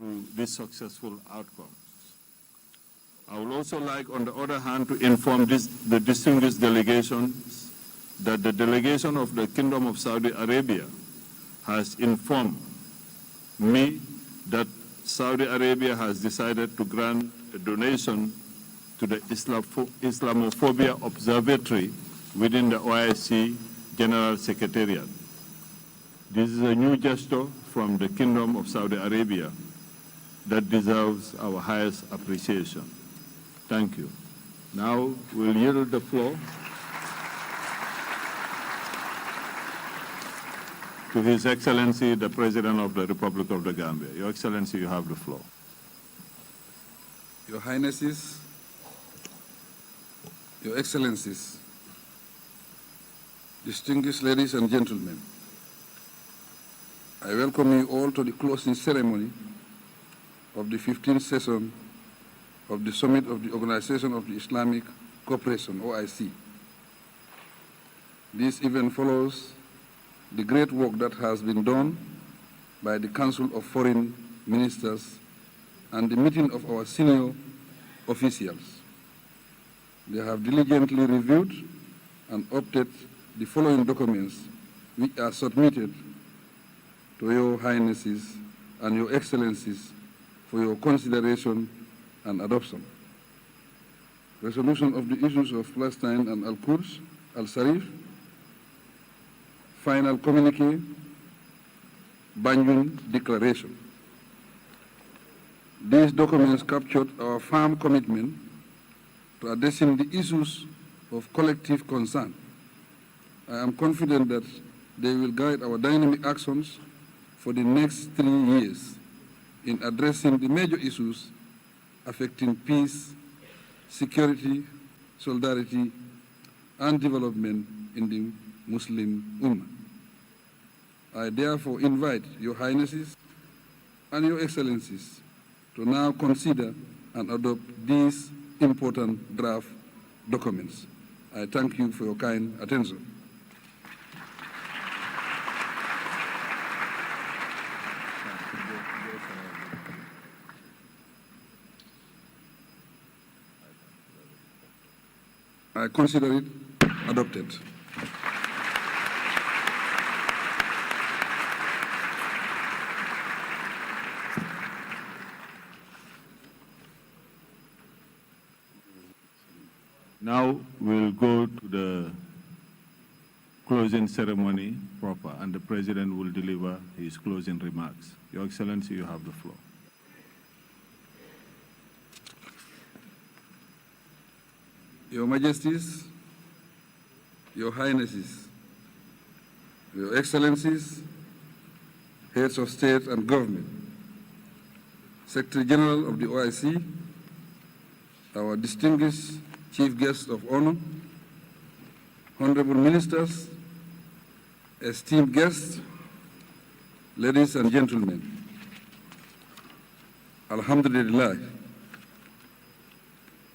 to this successful outcome. I would also like, on the other hand, to inform the distinguished delegations that the delegation of the Kingdom of Saudi Arabia has informed me that Saudi Arabia has decided to grant a donation to the Islamophobia Observatory within the OIC General Secretariat. This is a new gesture from the Kingdom of Saudi Arabia that deserves our highest appreciation. Thank you. Now we'll yield the floor to His Excellency, the President of the Republic of the Gambia. Your Excellency, you have the floor. Your Highnesses, Your Excellencies, distinguished ladies and gentlemen, I welcome you all to the closing ceremony of the 15th session of the Summit of the Organization of the Islamic Cooperation, OIC. This event follows the great work that has been done by the Council of Foreign Ministers and the meeting of our senior officials. They have diligently reviewed and opted the following documents which are submitted to Your Highnesses and Your Excellencies for your consideration and adoption. Resolution of the issues of Palestine and Al-Quds, Al-Sharif, final communique, Banjul Declaration. These documents captured our firm commitment to addressing the issues of collective concern. I am confident that they will guide our dynamic actions for the next 3 years in addressing the major issues affecting peace, security, solidarity, and development in the Muslim Ummah. I therefore invite Your Highnesses and Your Excellencies to now consider and adopt these important draft documents. I thank you for your kind attention. I consider it adopted. Now we'll go to the closing ceremony proper, and the President will deliver his closing remarks. Your Excellency, you have the floor. Your Majesties, Your Highnesses, Your Excellencies, Heads of State and Government, Secretary General of the OIC, our distinguished Chief Guest of Honor, Honorable Ministers, esteemed guests, ladies and gentlemen, Alhamdulillah.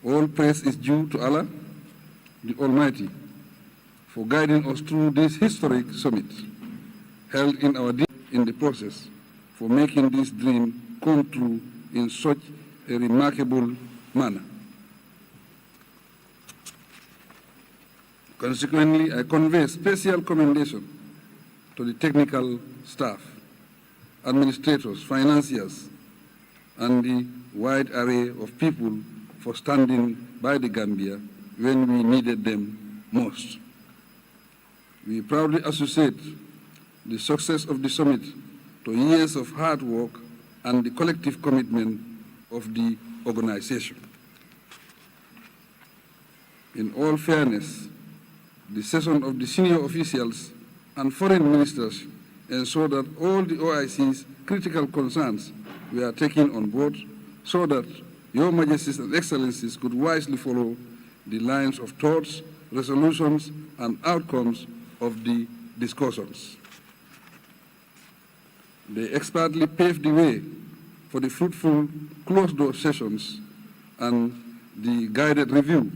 All praise is due to Allah, the Almighty, for guiding us through this historic summit, held in the process, for making this dream come true in such a remarkable manner. Consequently, I convey special commendation to the technical staff, administrators, financiers, and the wide array of people for standing by the Gambia when we needed them most. We proudly associate the success of the summit to years of hard work and the collective commitment of the organization. In all fairness, the session of the senior officials and foreign ministers ensure that all the OIC's critical concerns were taken on board so that Your Majesties and Excellencies could wisely follow the lines of thoughts, resolutions, and outcomes of the discussions. They expertly paved the way for the fruitful closed-door sessions and the guided review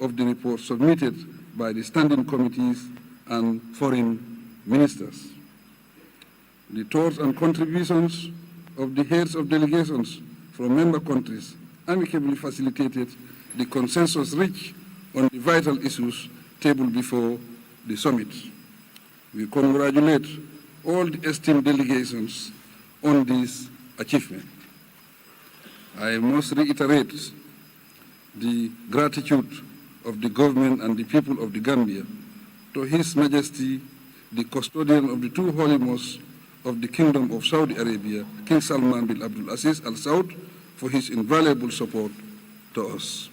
of the report submitted by the standing committees and foreign ministers. The thoughts and contributions of the heads of delegations from member countries amicably facilitated the consensus reached on the vital issues tabled before the summit. We congratulate all the esteemed delegations on this achievement. I must reiterate the gratitude of the government and the people of the Gambia to His Majesty, the custodian of the two holy mosques of the Kingdom of Saudi Arabia, King Salman bin Abdul Aziz Al Saud, for his invaluable support to us.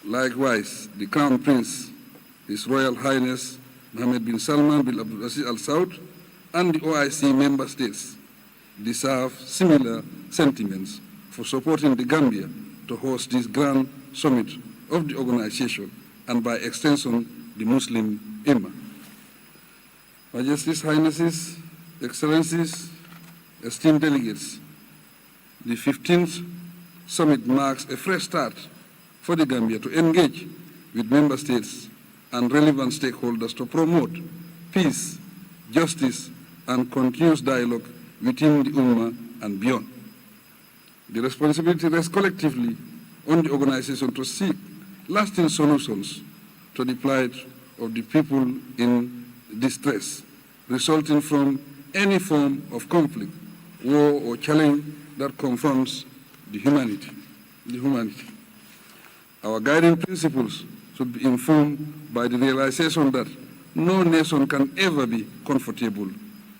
Likewise, the Crown Prince, His Royal Highness Mohammed bin Salman bin Abdul Aziz Al Saud, and the OIC member states deserve similar sentiments for supporting the Gambia to host this grand summit of the organization and by extension the Muslim Ummah. Majesties, Highnesses, Excellencies, esteemed delegates, the 15th summit marks a fresh start for the Gambia to engage with member states and relevant stakeholders to promote peace, justice, and continuous dialogue within the Ummah and beyond. The responsibility rests collectively on the organization to seek lasting solutions to the plight of the people in distress, resulting from any form of conflict, war, or challenge that confronts the humanity. Our guiding principles should be informed by the realization that no nation can ever be comfortable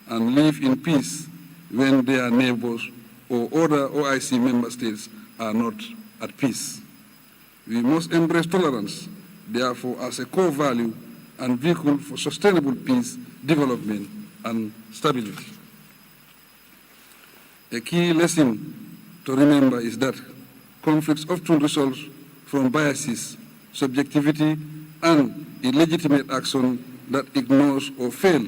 and live in peace when their neighbors or other OIC member states are not at peace. We must embrace tolerance, therefore, as a core value and vehicle for sustainable peace, development, and stability. A key lesson to remember is that conflicts often result from biases, subjectivity, and illegitimate action that ignores or fail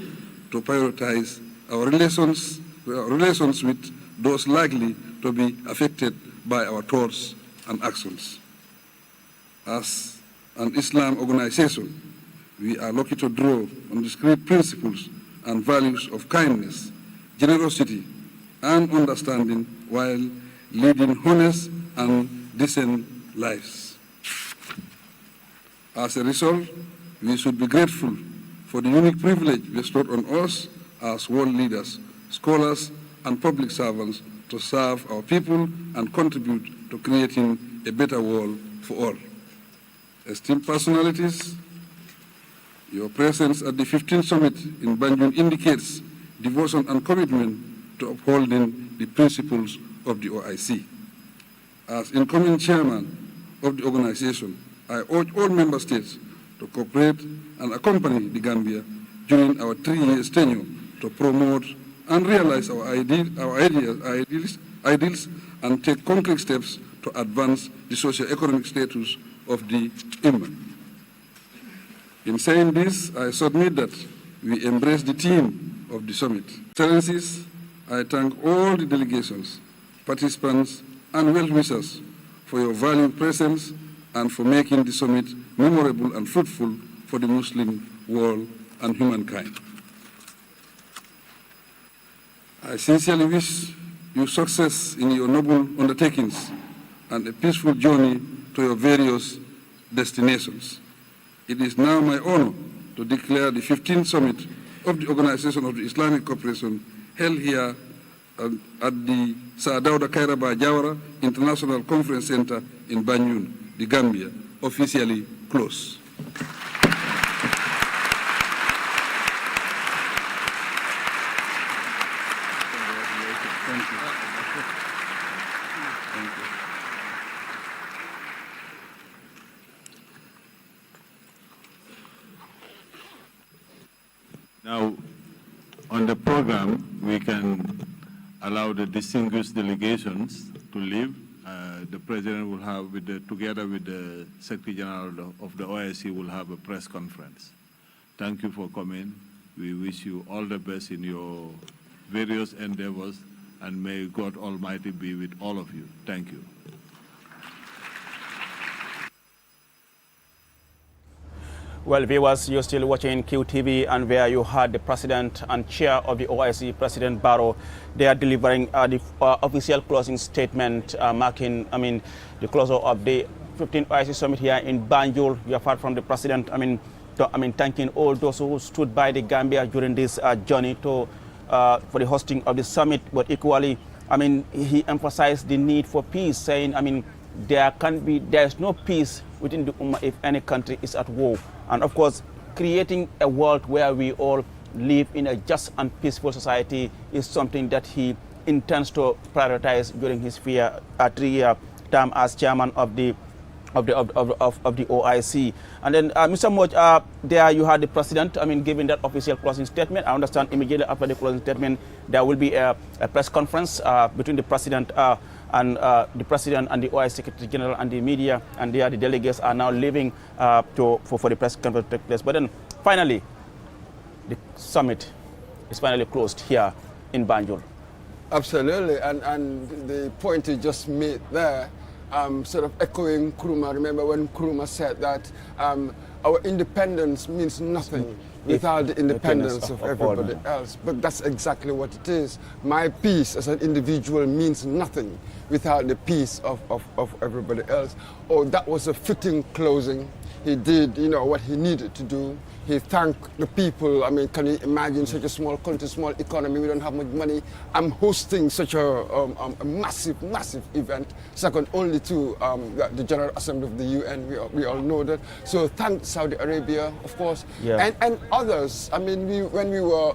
to prioritize our relations with those likely to be affected by our thoughts and actions. As an Islam organization, we are lucky to draw on the great principles and values of kindness, generosity, and understanding while leading honest and decent lives. As a result, we should be grateful for the unique privilege bestowed on us as world leaders, scholars, and public servants to serve our people and contribute to creating a better world for all. Esteemed personalities, your presence at the 15th Summit in Banjul indicates devotion and commitment to upholding the principles of the OIC. As incoming chairman of the organization, I urge all member states to cooperate and accompany the Gambia during our 3-year tenure to promote and realize our ideals and take concrete steps to advance the socio-economic status of the Ummah. In saying this, I submit that we embrace the theme of the summit. Excellencies, I thank all the delegations, participants, and well-wishers for your valued presence and for making the summit memorable and fruitful for the Muslim world and humankind. I sincerely wish you success in your noble undertakings and a peaceful journey to your various destinations. It is now my honor to declare the 15th Summit of the Organization of the Islamic Cooperation held here at the Sir Dawda Kairaba Jawara International Conference Center in Banjul, the Gambia, officially closed. Now, on the program, we can allow the distinguished delegations to leave. The President will have, together with the Secretary General of the OIC, will have a press conference. Thank you for coming. We wish you all the best in your various endeavors, and may God Almighty be with all of you. Thank you. Well, viewers, you're still watching QTV, and where you heard the president and chair of the OIC, President Barrow, they are delivering the official closing statement, marking, the closure of the 15th OIC summit here in Banjul. We have heard from the president, thanking all those who stood by the Gambia during this journey for the hosting of the summit. But equally, he emphasized the need for peace, saying, there is no peace within the Ummah if any country is at war. And of course, creating a world where we all live in a just and peaceful society is something that he intends to prioritize during his 3-year term as chairman of the OIC. And then, Mr. Moj, there you had the president, giving that official closing statement. I understand immediately after the closing statement, there will be a press conference between the president and the president and the OIC Secretary General and the media, and the delegates are now leaving for the press conference to take place. But then, finally, the summit is finally closed here in Banjul. Absolutely, and the point you just made there, sort of echoing Nkrumah. Remember when Nkrumah said that our independence means nothing without the independence of everybody else. But that's exactly what it is. My peace as an individual means nothing without the peace of everybody else. Oh, that was a fitting closing. He did, what he needed to do. He thanked the people. Can you imagine such a small country, small economy, we don't have much money. I'm hosting such a massive, massive event, second only to the General Assembly of the UN. We all know that. So thank Saudi Arabia, of course, and others. When we were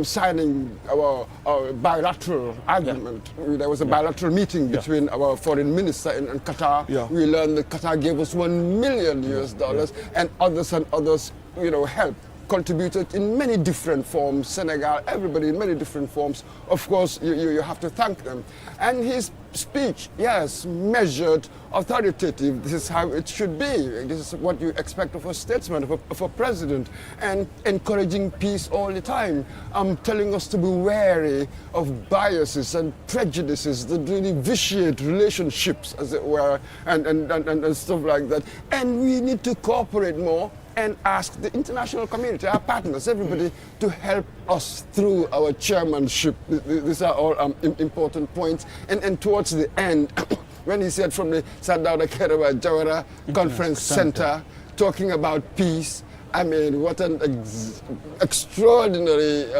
signing our bilateral agreement. There was a bilateral meeting between our foreign minister in Qatar. We learned that Qatar gave us $1 million US, and others, helped, contributed in many different forms. Senegal, everybody in many different forms. Of course, you have to thank them. And his speech, yes, measured, authoritative. This is how it should be. This is what you expect of a statesman, of a president, and encouraging peace all the time. Telling us to be wary of biases and prejudices that really vitiate relationships, as it were, and stuff like that. And we need to cooperate more and ask the international community, our partners, everybody, to help us through our chairmanship. These are all important points. And towards the end, when he said from the Sadauda Kerawa Jawara Conference Center, talking about peace, what an extraordinary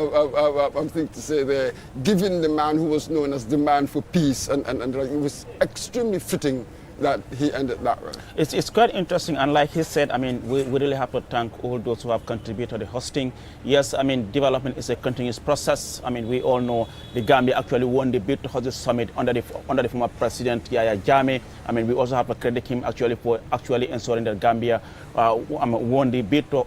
thing to say there, given the man who was known as the man for peace, and it was extremely fitting that he ended that way. It's quite interesting, and like he said, we really have to thank all those who have contributed to the hosting. Yes, development is a continuous process. We all know the Gambia actually won the bid to host the summit under the former president Yahya Jammeh. We also have to credit him actually for ensuring that Gambia won the bid to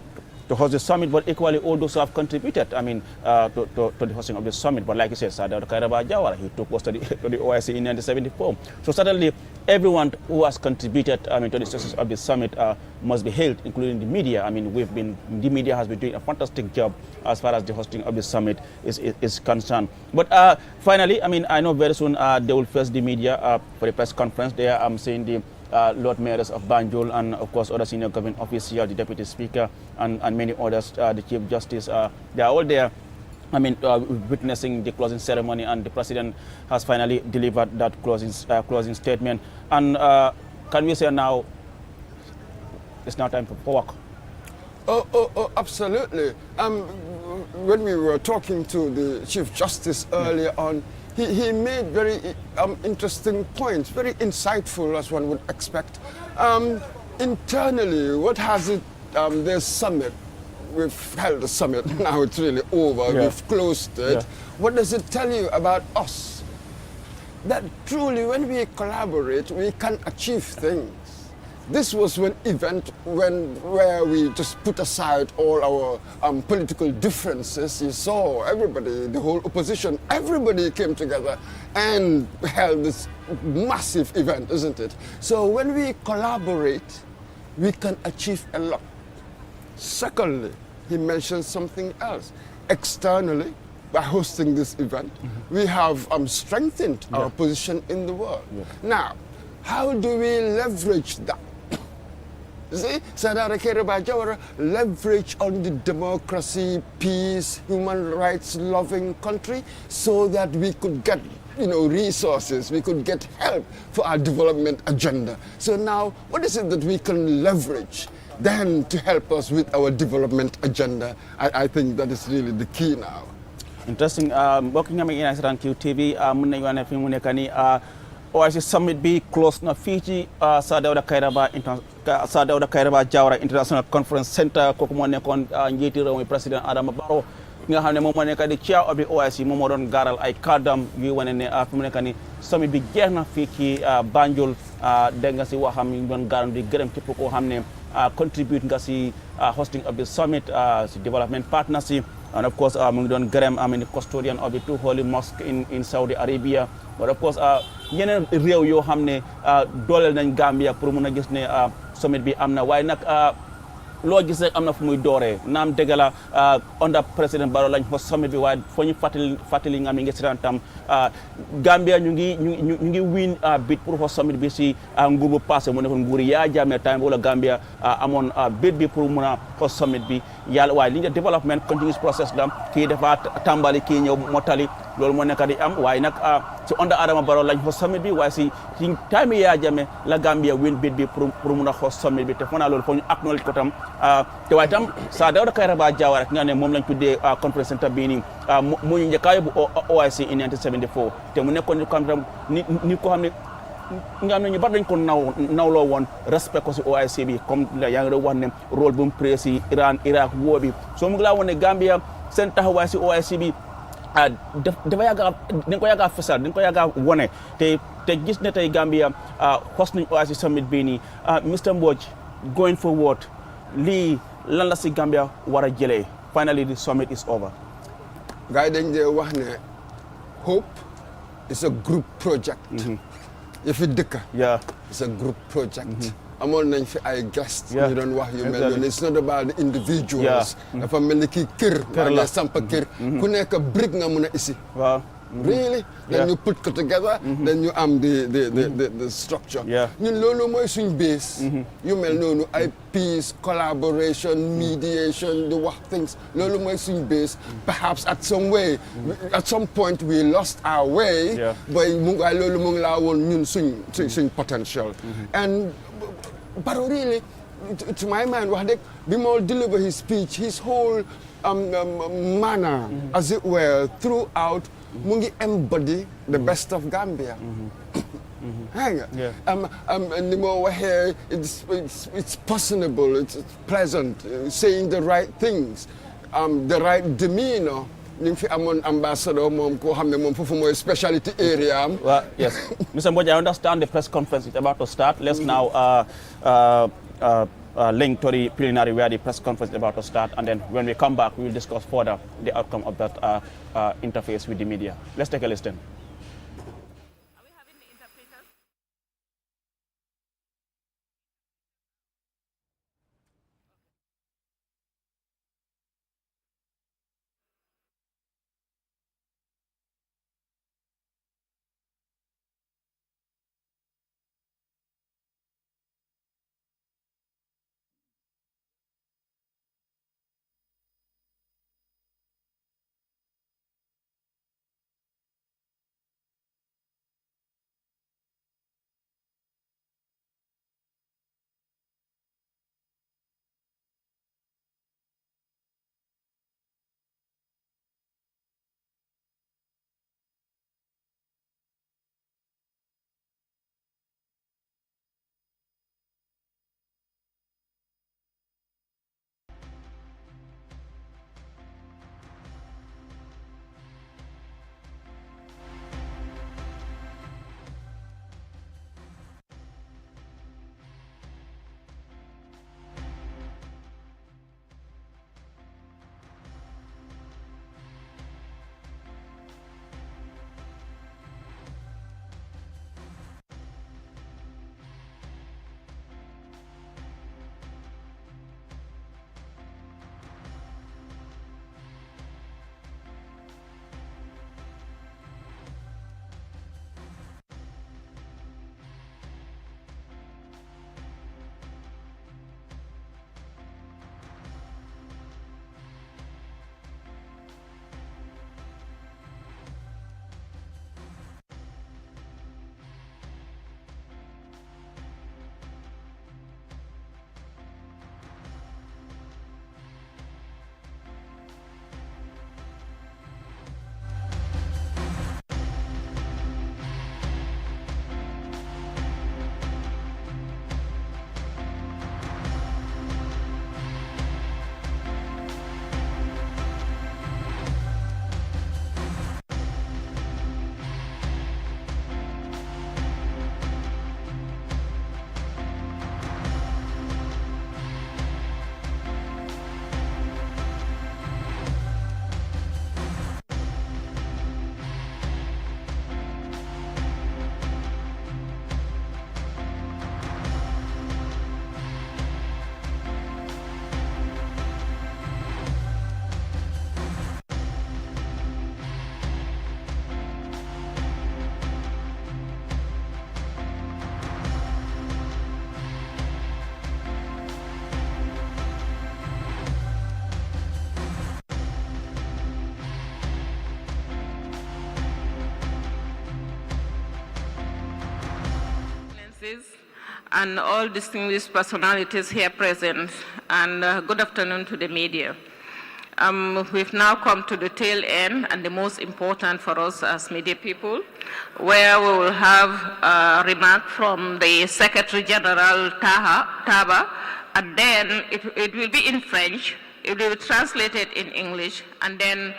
host the summit, but equally all those who have contributed, to the hosting of the summit. But like you said, Sadauda Kerawa Jawara, he took us to the OIC in 1974. So certainly, everyone who has contributed to the success of the summit must be hailed, including the media. The media has been doing a fantastic job as far as the hosting of the summit is concerned. But finally, I know very soon they will face the media for the press conference. There I'm saying the Lord Mayors of Banjul and of course other senior government officials, the Deputy Speaker and many others, the Chief Justice, they are all there witnessing the closing ceremony, and the President has finally delivered that closing statement. And can we say now it's now time for work? Oh, absolutely. When we were talking to the Chief Justice earlier on, he made very interesting points, very insightful as one would expect. Internally, what has it, this summit, we've held the summit, now it's really over, we've closed it. What does it tell you about us? That truly when we collaborate, we can achieve things. This was an event where we just put aside all our political differences. You saw everybody, the whole opposition, everybody came together and held this massive event, isn't it? So when we collaborate, we can achieve a lot. Secondly, he mentioned something else. Externally, by hosting this event, we have strengthened our position in the world. Now, how do we leverage that? See, Sadara Kerabajawara leverage on the democracy, peace, human rights loving country so that we could get resources, we could get help for our development agenda. So now, what is it that we can leverage then to help us with our development agenda? I think that is really the key now. Interesting. Working on United QTV, Munayana Fimunekani, Oic Summit be close na Fiji, Sadauda Kairaba Jawara International Conference Center, Kokumone Kon, Yeti President Adam Barrow. Nga xam ne moom moo nekk di chair of the OIC moom moo doon gaaral ay kàddam yu wane ne fi mu nekk ni summit bi jeex na fii ci Banjul dégg nga si waxam ñu doon gaaral di gërëm képp koo xam ne contribute nga si hosting of the summit si development partnership and of course mu ngi doon gërëm the custodian of the two holy mosques in Saudi Arabia but of course yeneen réew yoo xam ne dooleel nañ Gambia pour mun a gis ne summit bi am na waaye nag loo gis rek am na fu muy dooree naam dëgg la under président Barrow lañ host summit bi waaye foo ñu fàttali nga xam ne ngi seetaan tam Gambia ñu ngi win bid pour host summit bi si nguur bu passé mu nekkoon nguur Yaya Jammeh time wala Gambia amoon bid bi pour mun a host summit bi yàlla waaye li ñu development continuous process la kii dafa tàmbali kii ñëw mottali loolu moo nekk di am waaye nag si under Adama Barrow lañ host summit bi waaye si time Yaya Jammeh la Gambia win bid bi pour mun a host summit bi te foo naa loolu foo ñu acknowledge ko tam te waaye tam Sadauda Kairaba Jawara nga ne moom lañ tuddee conference center bii nii mu ñu njëkk a yóbbu OIC in 1974 te mu nekkoon ni ko xam ne ni ko xam ne nga xam ne ñu bari dañ ko nawloo woon respect ko si OIC bi comme yaa ngi doon wax ne rôle bu mu pré si Iran Iraq woo bi soo mu ngi laa woon ne Gambia seen taxawaay si OIC bi dafa yàgg dañ ko yàgg a fesal dañ ko yàgg a wone te gis ne tey Gambia host nañ OIC summit bii nii Mr Mbodj going forward lii lan la si Gambia war a jëlee finally the summit is over. gars yi dañ dee wax ne hope is a group project. If dëkka it's a group project. amoon nañ fi ay guests ñu doon wax yu mel noonu it's not about the individuals dafa mel ni kii kër la samp kër ku nekk brique nga mun a isi really then you put it together then you am the structure ñun loolu mooy suñ base yu mel noonu ay peace collaboration mediation di wax things loolu mooy suñ base perhaps at some point we lost our way but waaye loolu mu ngi laa woon ñun suñ potential and Barrow really, to my mind, Bimol deliver his speech, his whole manner, as it were, throughout, mungi embody the best of Gambia. Hang here, it's personable, it's pleasant, saying the right things, the right demeanor. Ambassador specialty area. Well, yes. Mr. Mbodj, I understand the press conference is about to start. Let's now link to the preliminary where the press conference is about to start, and then when we come back, we will discuss further the outcome of that interface with the media. Let's take a listen. Excellencies, and all distinguished personalities here present, and good afternoon to the media. We've now come to the tail end and the most important for us as media people, where we will have a remark from the Secretary General Taba, and then it will be in French, it will be translated in English, and then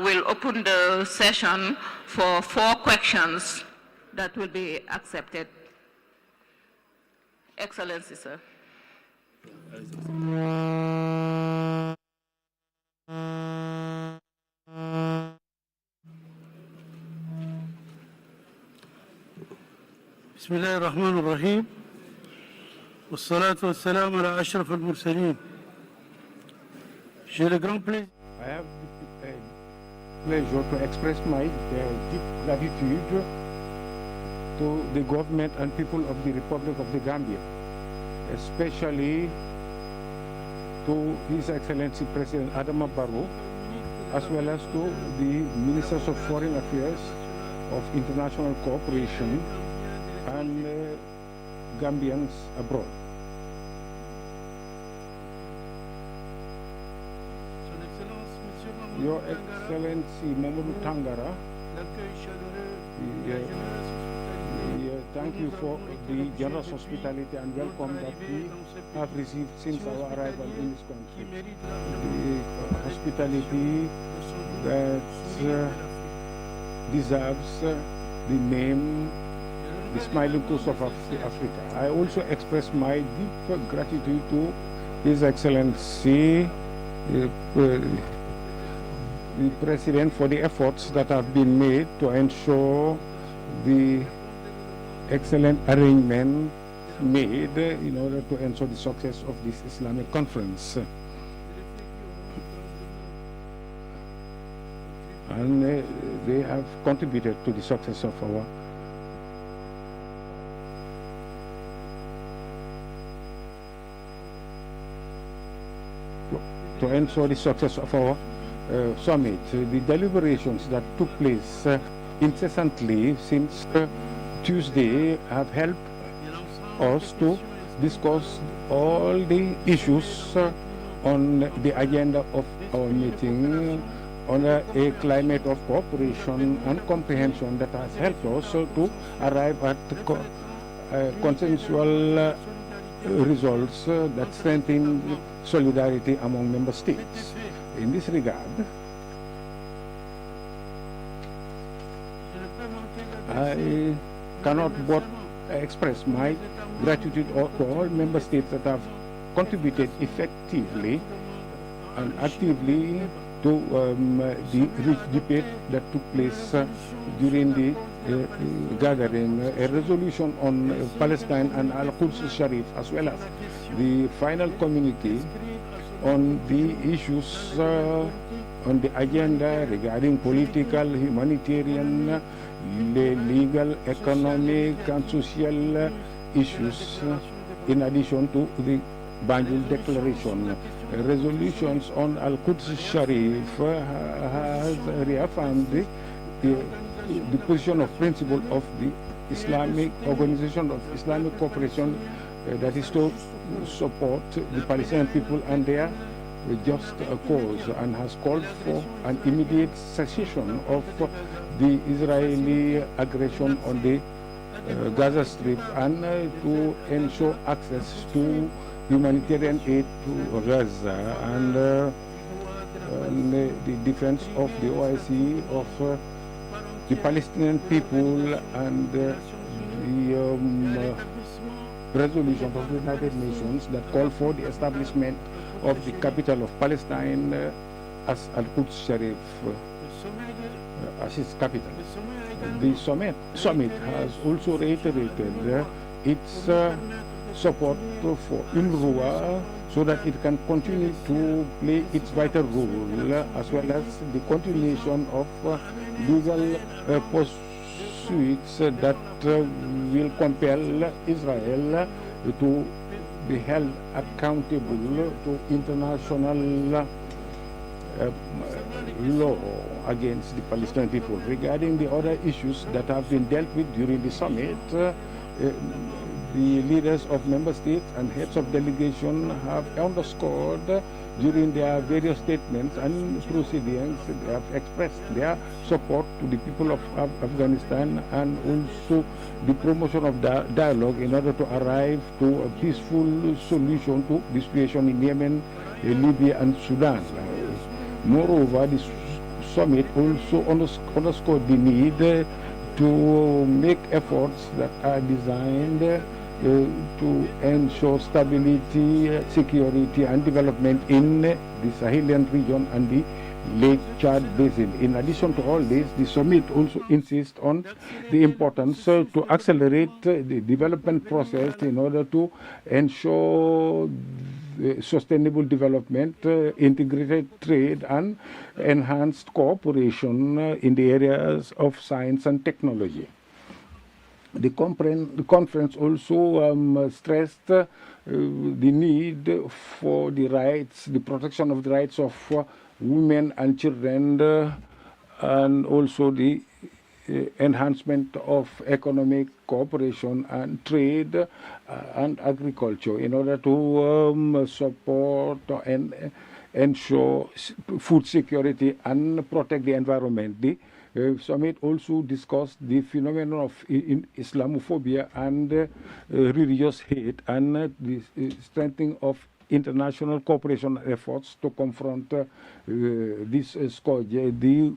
we'll open the session for 4 questions that will be accepted. Excellency, sir. بسم الله الرحمن الرحيم والصلاة والسلام على أشرف المرسلين. J'ai le grand plaisir. I have the pleasure to express my deep gratitude to the government and people of the Republic of the Gambia, especially to His Excellency President Adama Barrow, as well as to the Ministers of Foreign Affairs of International Cooperation and Gambians abroad. Your Excellency Mamadou Tangara, thank you for the generous hospitality and welcome that we have received since our arrival in this country. The hospitality that deserves the name the Smiling Coast of Africa. I also express my deep gratitude to His Excellency the President for the efforts that have been made to ensure the excellent arrangement made in order to ensure the success of this Islamic conference. And they have contributed to the success of our summit. The deliberations that took place incessantly since Tuesday have helped us to discuss all the issues on the agenda of our meeting on a climate of cooperation and comprehension that has helped us to arrive at consensual results that strengthen solidarity among member states. In this regard, I cannot but express my gratitude to all member states that have contributed effectively and actively to the rich debate that took place during the gathering. A resolution on Palestine and Al-Quds Sharif, as well as the final communique on the issues on the agenda regarding political, humanitarian, legal, economic and social issues, in addition to the Banjul Declaration. Resolutions on Al-Quds Sharif has reaffirmed the position of principle of the Islamic Organization of Islamic Cooperation, that is to support the Palestinian people and their just cause, and has called for an immediate cessation of the Israeli aggression on the Gaza Strip and to ensure access to humanitarian aid to Gaza, and the defense of the OIC of the Palestinian people, and the resolution of the United Nations that call for the establishment of the capital of Palestine as Al-Quds Sharif as its capital. The summit has also reiterated its support for UNRWA so that it can continue to play its vital role, as well as the continuation of legal pursuits that will compel Israel to be held accountable to international law against the Palestinian people. Regarding the other issues that have been dealt with during the summit, the leaders of member states and heads of delegation have underscored during their various statements and proceedings. They have expressed their support to the people of Afghanistan and also the promotion of dialogue in order to arrive to a peaceful solution to the situation in Yemen, Libya and Sudan. Moreover, the summit also underscored the need to make efforts that are designed to ensure stability, security and development in the Sahelian region and the Lake Chad Basin. In addition to all this, the summit also insists on the importance to accelerate the development process in order to ensure sustainable development, integrated trade and enhanced cooperation in the areas of science and technology. The conference also stressed the need for the protection of the rights of women and children, and also the enhancement of economic cooperation and trade and agriculture in order to support and ensure food security and protect the environment. The summit also discussed the phenomenon of Islamophobia and religious hate and the strengthening of international cooperation efforts to confront this scourge. The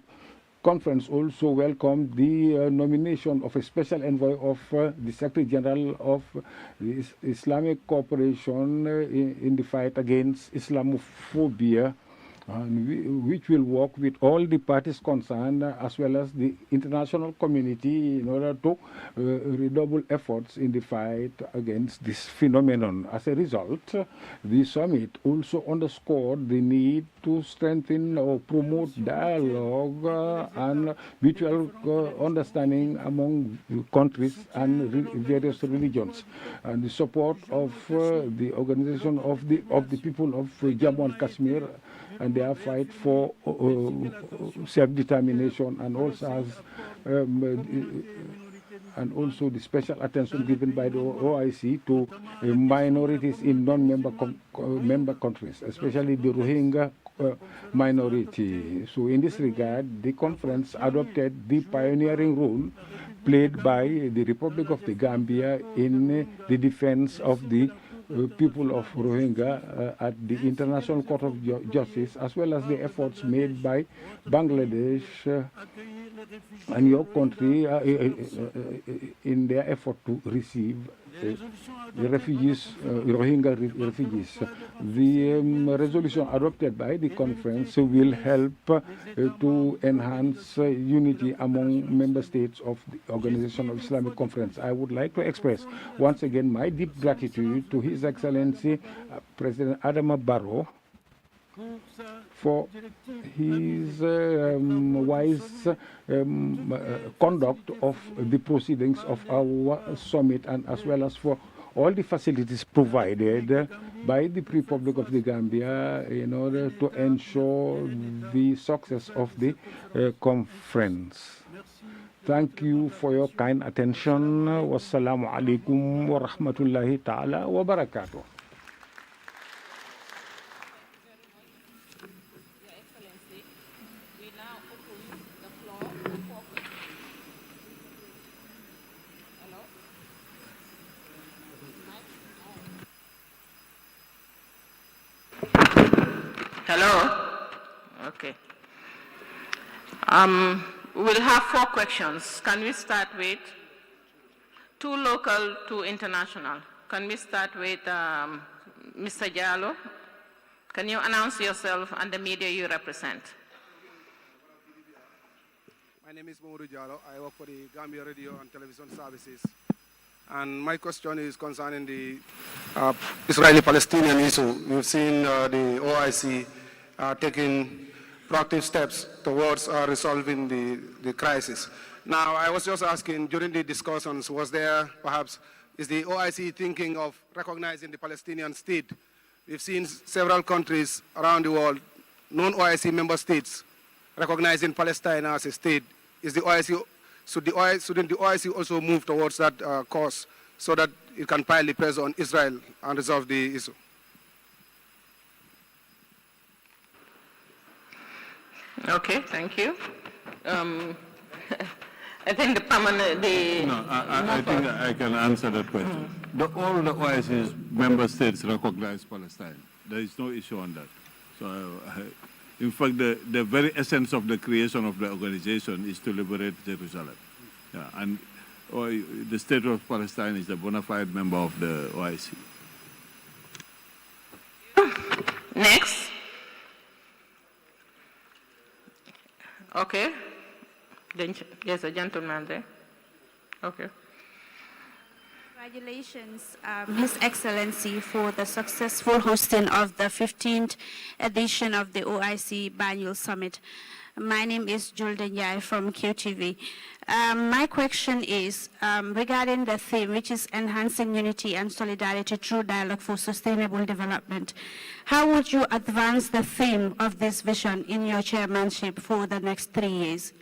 conference also welcomed the nomination of a special envoy of the Secretary General of the Islamic Cooperation in the fight against Islamophobia, which will work with all the parties concerned as well as the international community in order to redouble efforts in the fight against this phenomenon. As a result, the summit also underscored the need to strengthen or promote dialogue and mutual understanding among countries and various religions, and the support of the organization of the people of Jammu and Kashmir and their fight for self-determination, and also the special attention given by the OIC to minorities in non-member countries, especially the Rohingya minority. So in this regard, the conference adopted the pioneering role played by the Republic of the Gambia in the defense of the people of Rohingya at the International Court of Justice, as well as the efforts made by Bangladesh and your country in their effort to receive the refugees, Rohingya refugees. The resolution adopted by the conference will help to enhance unity among member states of the Organization of Islamic Conference. I would like to express once again my deep gratitude to His Excellency President Adama Barrow for his wise conduct of the proceedings of our summit, and as well as for all the facilities provided by the Republic of the Gambia in order to ensure the success of the conference. Thank you for your kind attention. Wassalamu alaikum wa rahmatullahi ta'ala wa barakatuh. Hello? Okay. We'll have 4 questions. Can we start with 2 local, 2 international? Can we start with Mr. Jallo? Can you announce yourself and the media you represent? My name is Mamadou Jallo. I work for the Gambia Radio and Television Services. And my question is concerning the Israeli-Palestinian issue. We've seen the OIC taking proactive steps towards resolving the crisis. Now, I was just asking, during the discussions, is the OIC thinking of recognizing the Palestinian state? We've seen several countries around the world, non-OIC member states, recognizing Palestine as a state. Shouldn't the OIC also move towards that course so that it can pile the pressure on Israel and resolve the issue. Okay, thank you. I think the permanent, No, I think I can answer that question. All the OIC's member states recognize Palestine. There is no issue on that. So, in fact, the very essence of the creation of the organization is to liberate Jerusalem. Yeah, and the state of Palestine is a bona fide member of the OIC. next. Okay. There's a gentleman there. Okay. Congratulations, His Excellency, for the successful hosting of the 15th edition of the OIC Banjul Summit. My name is Julden Yai from QTV. My question is regarding the theme, which is enhancing unity and solidarity through dialogue for sustainable development. How would you advance the theme of this vision in your chairmanship for the next 3 years?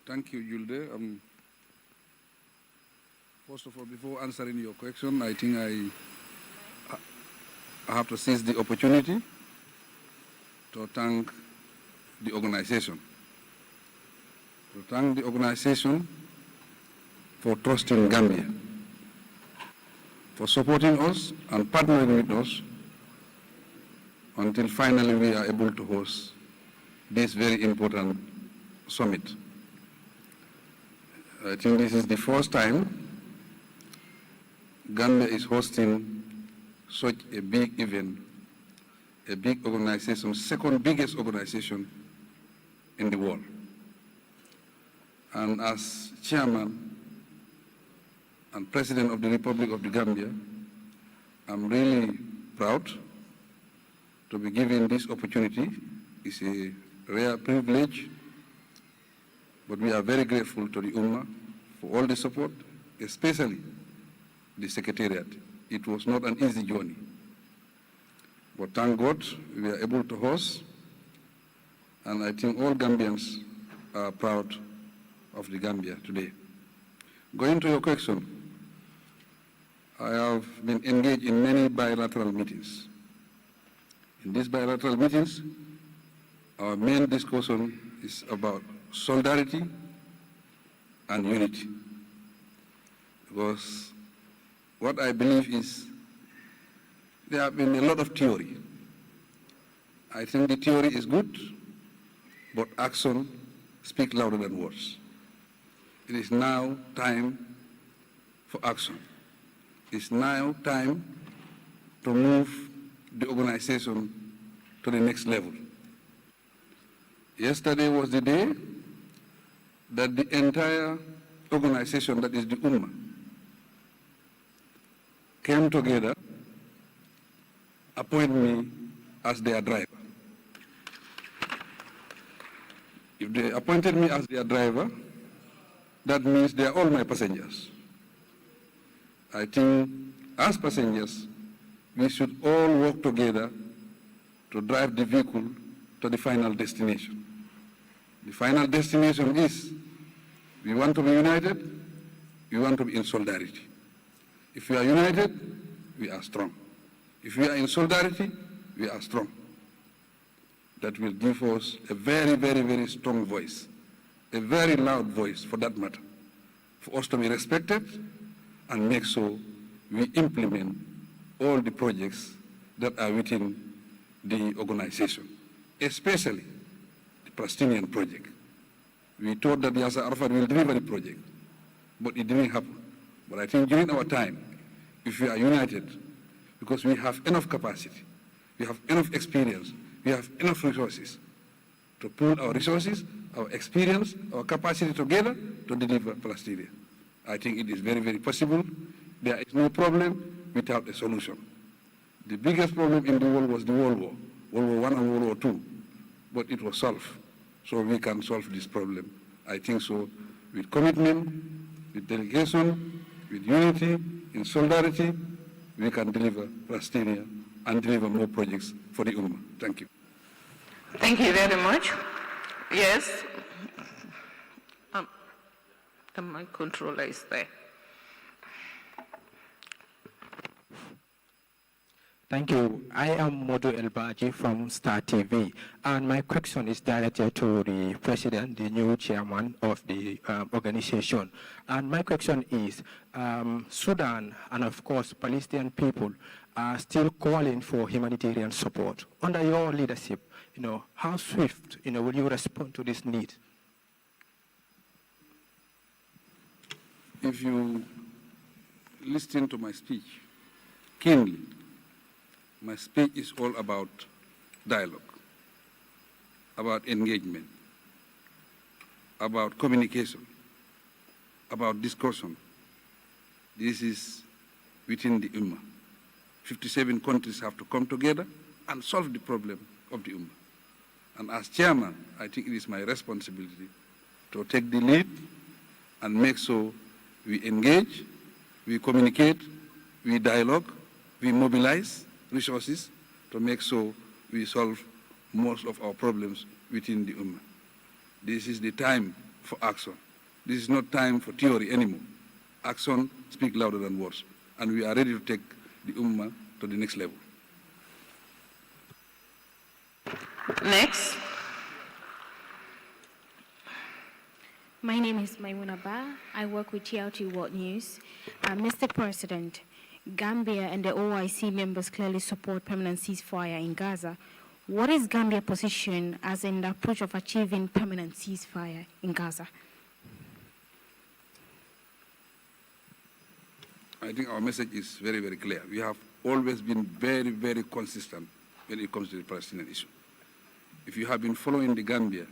Thank you, Julde. First of all, before answering your question, I think I have to seize the opportunity to thank the organization. To thank the organization for trusting Gambia, for supporting us and partnering with us until finally we are able to host this very important summit. I think this is the first time Gambia is hosting such a big event, a big organization, second biggest organization in the world. And as chairman and president of the Republic of the Gambia, I'm really proud to be given this opportunity. It's a rare privilege, but we are very grateful to the Ummah for all the support, especially the Secretariat. It was not an easy journey, but thank God we were able to host, and I think all Gambians are proud of the Gambia today. Going to your question, I have been engaged in many bilateral meetings. In these bilateral meetings, our main discussion is about solidarity and unity. Because what I believe is there have been a lot of theory. I think the theory is good, but action speaks louder than words. It is now time for action. It's now time to move the organization to the next level. Yesterday was the day that the entire organization, that is the Ummah, came together, appoint me as their driver. If they appointed me as their driver, that means they are all my passengers. I think as passengers, we should all work together to drive the vehicle to the final destination. The final destination is we want to be united, we want to be in solidarity. If we are united, we are strong. If we are in solidarity, we are strong. That will give us a very, very, very strong voice, a very loud voice for that matter, for us to be respected and make sure we implement all the projects that are within the organization, especially the Palestinian project. We thought that Yasser Arafat will deliver the project, but it didn't happen. But I think during our time, if we are united, because we have enough capacity, we have enough experience, we have enough resources to pool our resources, our experience, our capacity together to deliver Palestine. I think it is very, very possible. There is no problem without a solution. The biggest problem in the world was the World War I and World War II, but it was solved. So we can solve this problem. I think so, with commitment, with delegation, with unity, in solidarity, we can deliver Palestine and deliver more projects for the Ummah. Thank you. Thank you very much. Yes. The mic controller is there. Thank you. I am Modu Elbaji from Star TV, and my question is directed to the president, the new chairman of the organization. And my question is, Sudan and of course Palestinian people are still calling for humanitarian support. Under your leadership, how swift, will you respond to this need? If you listen to my speech keenly, my speech is all about dialogue, about engagement, about communication, about discussion. This is within the Ummah. 57 countries have to come together and solve the problem of the Ummah. And as chairman, I think it is my responsibility to take the lead and make sure we engage, we communicate, we dialogue, we mobilize resources to make sure we solve most of our problems within the Ummah. This is the time for action. This is not time for theory anymore. Action speaks louder than words, and we are ready to take the Ummah to the next level. Next. My name is Maimuna Ba. I work with TLT World News. Mr. President, Gambia and the OIC members clearly support permanent ceasefire in Gaza. What is Gambia's position as in the approach of achieving permanent ceasefire in Gaza? I think our message is very, very clear. We have always been very, very consistent when it comes to the Palestinian issue. If you have been following the Gambia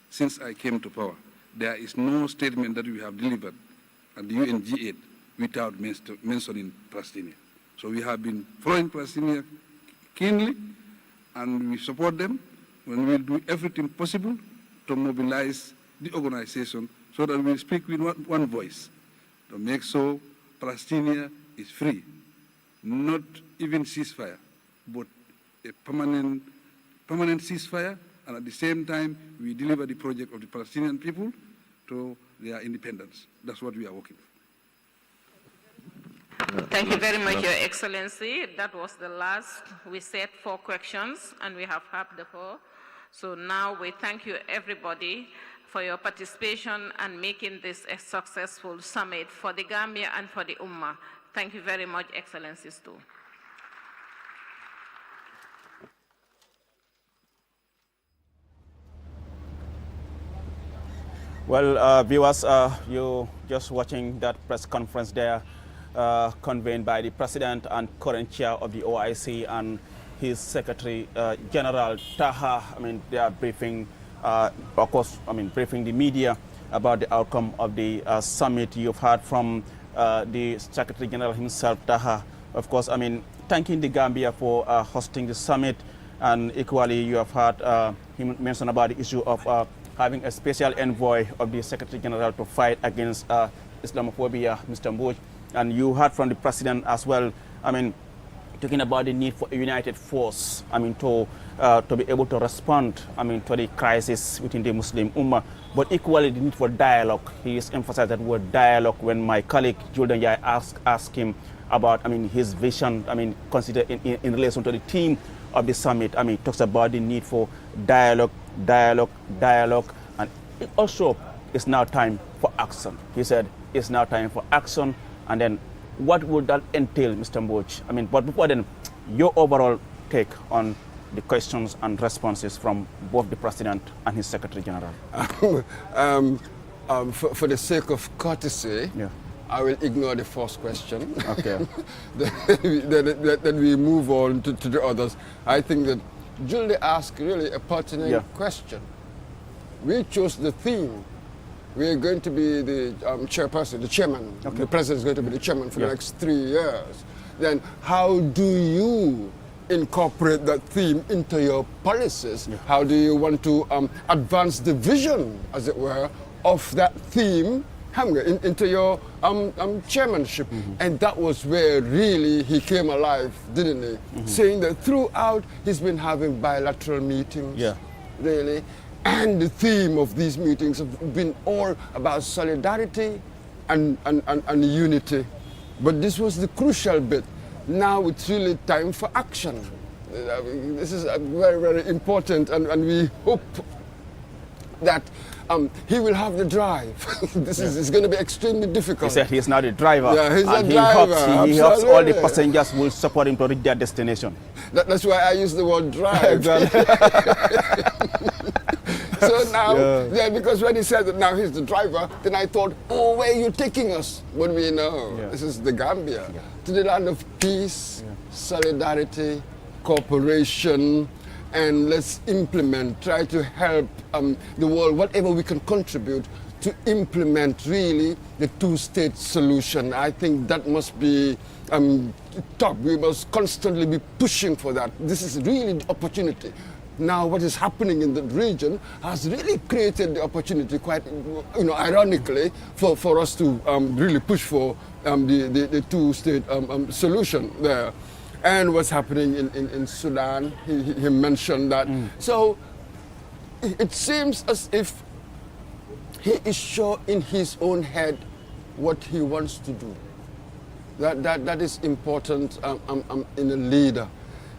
since I came to power, there is no statement that we have delivered at the UNG8 without mentioning Palestine. So we have been following Palestine keenly, and we support them when we do everything possible to mobilize the organization so that we speak with one voice to make sure Palestine is free, not even ceasefire, but a permanent ceasefire, and at the same time we deliver the project of the Palestinian people to their independence. That's what we are working for. Thank you very much, Your Excellency. That was the last. We said 4 questions, and we have had the 4. So now we thank you, everybody, for your participation and making this a successful summit for the Gambia and for the Ummah. Thank you very much, Excellencies, too. Well, viewers, you just watching that press conference there, convened by the President and current chair of the OIC and his Secretary General Taha. I mean, they are briefing, of course, briefing the media about the outcome of the summit. You've heard from the Secretary General himself, Taha, of course, thanking the Gambia for hosting the summit, and equally you have heard him mention about the issue of having a special envoy of the Secretary General to fight against Islamophobia, Mr. Mbouch. And you heard from the President as well, talking about the need for a united force, to be able to respond, to the crisis within the Muslim Ummah, but equally the need for dialogue. He has emphasized that word dialogue when my colleague Jordan Yai asked him about, his vision, consider in relation to the theme of the summit. He talks about the need for dialogue, and it also is now time for action. He said it's now time for action, and then what would that entail, Mr. Mbouch? But before then, your overall take on the questions and responses from both the President and his Secretary General. For the sake of courtesy, yeah, I will ignore the first question. Okay. Then we move on to the others. I think that Julie asked really a pertinent question. We chose the theme. We are going to be the chairperson, the chairman. Okay. The president is going to be the chairman for the next 3 years. Then how do you incorporate that theme into your policies? Yeah. How do you want to advance the vision, as it were, of that theme into your chairmanship? Mm-hmm. And that was where really he came alive, didn't he? Mm-hmm. Saying that throughout he's been having bilateral meetings, really. And the theme of these meetings have been all about solidarity and unity. But this was the crucial bit. Now it's really time for action. This is very, very important, and we hope that he will have the drive. This is going to be extremely difficult. He said he's now the driver. Yeah, he's and the driver. He hopes all the passengers will support him to reach their destination. That's why I use the word drive. So now, because when he said that now he's the driver, then I thought, oh, where are you taking us? But we know this is the Gambia, to the land of peace, solidarity, cooperation, and let's implement, try to help the world, whatever we can contribute to implement really the two-state solution. I think that must be top. We must constantly be pushing for that. This is really the opportunity. Now, what is happening in the region has really created the opportunity, quite, ironically, for us to really push for the two-state solution there. And what's happening in Sudan, he mentioned that. So it seems as if he is sure in his own head what he wants to do. That is important in a leader.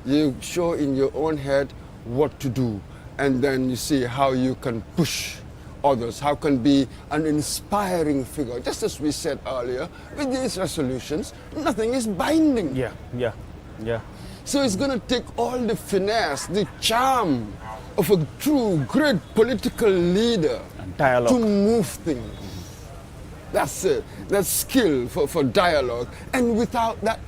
You're sure in your own head what to do, and then you see how you can push others, how can be an inspiring figure. Just as we said earlier, with these resolutions, nothing is binding. Yeah. So it's going to take all the finesse, the charm of a true great political leader to move things. That's it. That's skill for dialogue. And without that,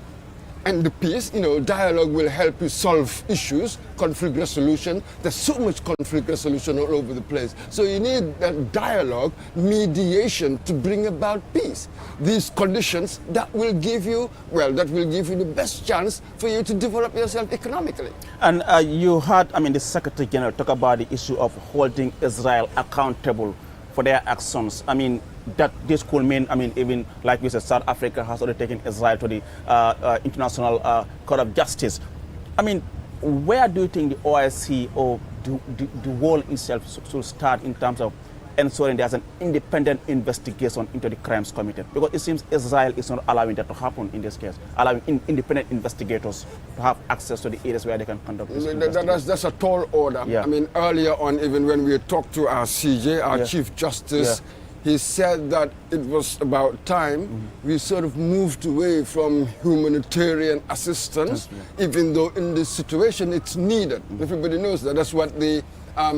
and the peace, dialogue will help you solve issues, conflict resolution. There's so much conflict resolution all over the place. So you need that dialogue, mediation to bring about peace. These conditions that will give you the best chance for you to develop yourself economically. And you heard, the Secretary General talk about the issue of holding Israel accountable for their actions. That this could mean, even like we said, South Africa has already taken Israel to the International Court of Justice. Where do you think the OIC or the world itself should start in terms of ensuring there's an independent investigation into the crimes committed? Because it seems Israel is not allowing that to happen in this case, allowing independent investigators to have access to the areas where they can conduct this investigation. That's a tall order. Yeah. Earlier on, even when we talked to our CJ, our Chief Justice, he said that it was about time we sort of moved away from humanitarian assistance, even though in this situation it's needed. Everybody knows that. That's what the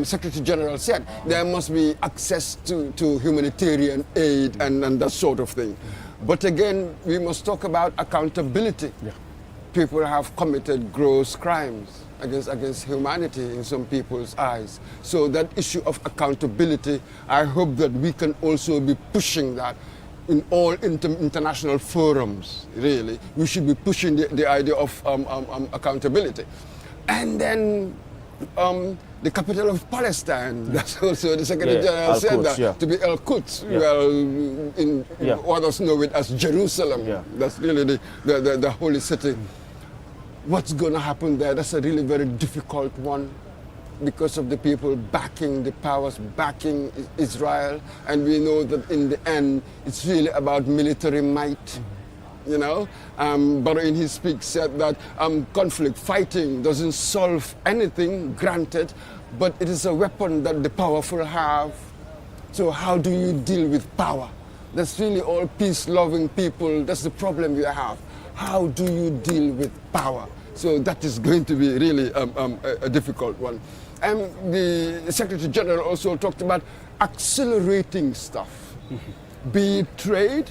Secretary General said. There must be access to humanitarian aid and that sort of thing. But again, we must talk about accountability. People have committed gross crimes against humanity in some people's eyes. So that issue of accountability, I hope that we can also be pushing that in all international forums, really. We should be pushing the idea of accountability. And then the capital of Palestine, that's also the Secretary General said that, to be Al-Quds. Others know it as Jerusalem. That's really the holy city. What's going to happen there? That's a really very difficult one because of the people backing, the powers backing Israel. And we know that in the end, it's really about military might. But in his speech said that conflict, fighting doesn't solve anything, granted, but it is a weapon that the powerful have. So how do you deal with power? That's really all peace-loving people. That's the problem you have. How do you deal with power? So that is going to be really a difficult one. And the Secretary General also talked about accelerating stuff, be it trade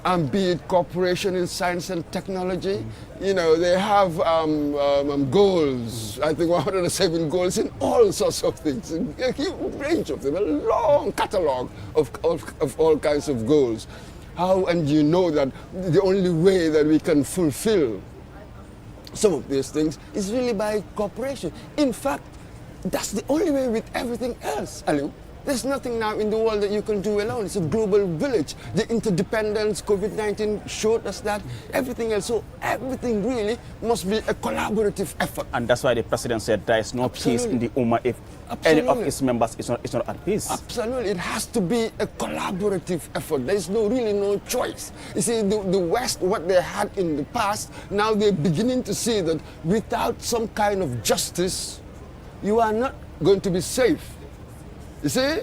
and be it cooperation in science and technology. They have goals, I think 107 goals in all sorts of things, a huge range of them, a long catalogue of all kinds of goals. And you know that the only way that we can fulfill some of these things is really by cooperation. In fact, that's the only way with everything else, Aliu. There's nothing now in the world that you can do alone. It's a global village. The interdependence, COVID-19 showed us that, everything else. So everything really must be a collaborative effort. And that's why the president said there is no peace in the Ummah if any of its members is not at peace. Absolutely. It has to be a collaborative effort. There is really no choice. You see, the West, what they had in the past, now they're beginning to see that without some kind of justice, you are not going to be safe. You see,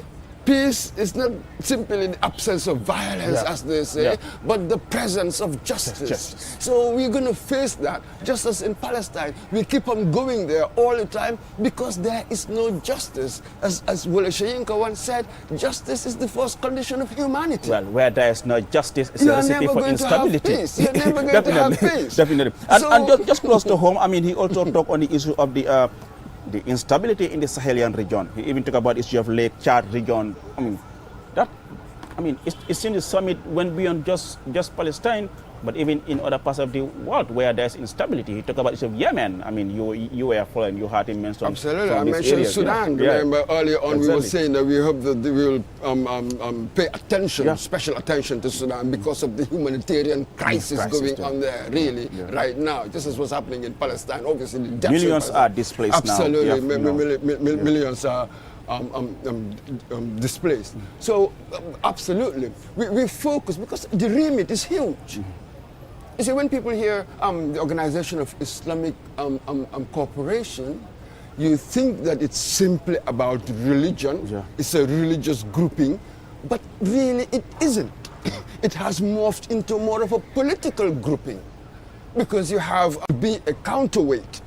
peace is not simply the absence of violence, as they say, but the presence of justice. So we're going to face that, just as in Palestine. We keep on going there all the time because there is no justice. As Wole Soyinka once said, justice is the first condition of humanity. Well, where there is no justice, it's a recipe for instability. You're never going to have peace. Definitely. And just close to home, I mean, he also talked on the issue of the instability in the Sahelian region. He even talked about the issue of Lake Chad region. It's in the summit went beyond just Palestine, but even in other parts of the world where there's instability. He talked about the issue of Yemen. I mean, you were following, you heard him mention. Absolutely, I mentioned Sudan. Remember earlier on we were saying that we hope that they will pay attention, special attention to Sudan because of the humanitarian crisis going on there, really, right now. Just as what's happening in Palestine. Obviously, the millions are displaced now. Absolutely, millions are displaced. So, absolutely, we focus because the remit is huge. You see, when people hear the Organization of Islamic Cooperation, you think that it's simply about religion. It's a religious grouping, but really it isn't. It has morphed into more of a political grouping because you have to be a counterweight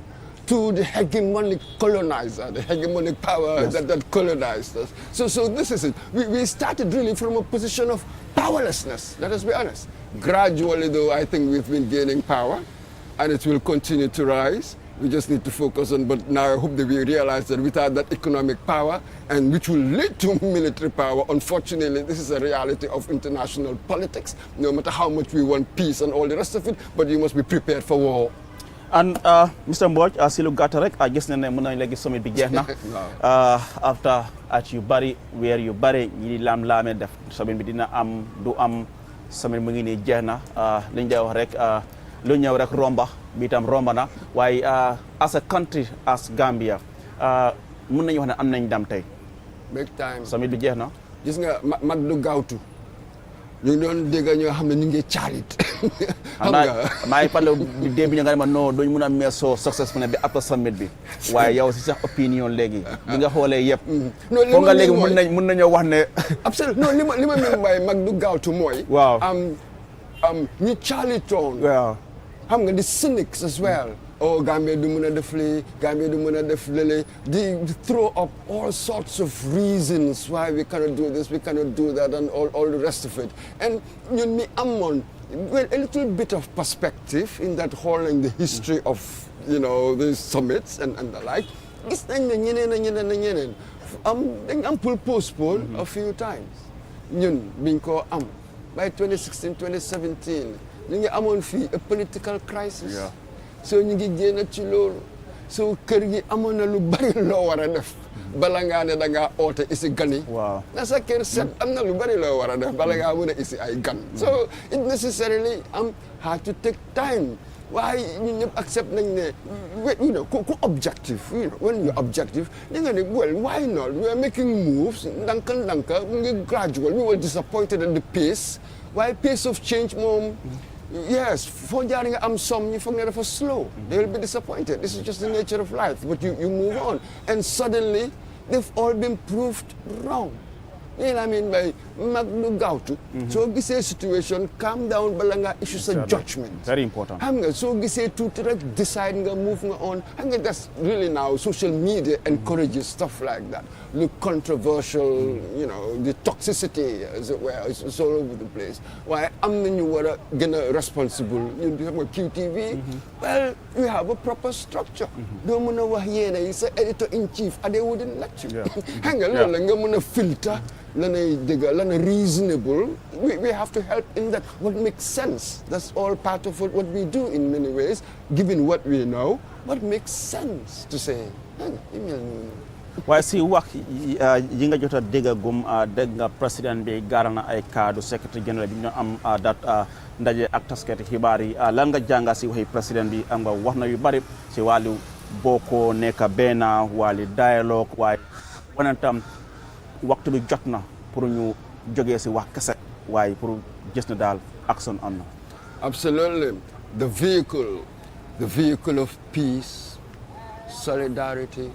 to the hegemonic colonizer, the hegemonic power that colonized us. So this is it. We started really from a position of powerlessness, let us be honest. Gradually, though, I think we've been gaining power, and it will continue to rise. We just need to focus on, but now I hope that we realize that without that economic power, and which will lead to military power, unfortunately, this is a reality of international politics, no matter how much we want peace and all the rest of it, but you must be prepared for war. And Mr. Mbodj, si lu gàtt rek gis nañ ne mën nañ léegi summit bi jeex na after at yu bari weer yu bari ñi di laam-laamee def summit bi dina am du am summit mu ngi nii jeex na liñ day wax rek lu ñëw rek romba bi tam romba na waaye as a country as Gambia mën nañu wax ne am nañ ndam tey. Big time. Summit bi jeex na. Gis nga mag du gaawtu. ñu ngi doon dégg ñoo xam ne ñu ngi caalit. xam nga maa ngi parle dé bi ñu nga ne ma non duñ mun a meer soo successful ne bi après summit bi waaye yow si sax opinion léegi bi nga xoolee yëpp foo nga léegi mun nañoo wax ne absolument non li ma mën bàyyi mag du gaawtu mooy waaw ñu caalitoon waaw xam nga di cynics as well. Oh, Gambia du mën a def lii, Gambia du mën a def lële. They throw up all sorts of reasons why we cannot do this, we cannot do that, and all the rest of it. And ñun mi amoon a little bit of perspective in that whole in the history of the summits and the like. Gis nañ ne ñeneen dañ am pour postpone a few times. Ñun biñ ko am by 2016, 2017 ñu ngi amoon fii a political crisis. So ñu ngi génn ci loolu so kër gi amoon na lu bari loo war a def bala ngaa ne da ngaa oote isi gan yi na sa kër set am na lu bari loo war a def bala ngaa mën a isi ay gan so it necessarily had to take time waaye ñun ñëpp accept nañ ne ku objective when you're objective da nga ne well why not we are making moves ndanka mu ngi gradual we were disappointed at the pace waaye pace of change moom yes, for jarring some you forget for slow. They will be disappointed. This is just the nature of life. But you move on. And suddenly they've all been proved wrong. You know what I mean by magnu gautu. So this situation, calm down, balanga issues a judgment. Very important. So this to decide move on. That's really now social media encourages stuff like that. Look controversial, the toxicity as it were, it's all over the place. Why am you were gonna responsible? You have a QTV. Well, we have a proper structure. Don't know what is editor in chief, and they wouldn't let you. Hang on, filter. Reasonable, we have to help in that. What makes sense? That's all part of what we do in many ways, given what we know. What makes sense to say? waaye si wax yi nga jot a dégg nga président bi gaaral na ay kaddu secrétaire général bi ñu am ndaje ak taskati xibaar yi lan nga jànga si waxi président bi am nga wax na yu bari si wàllu bokkoo nekk benn wàllu dialogue waaye wanentam waxtu bi jot na pour ñu jógee si wax kese waaye pour gis na daal action am na. Absolutely. The vehicle of peace, solidarity,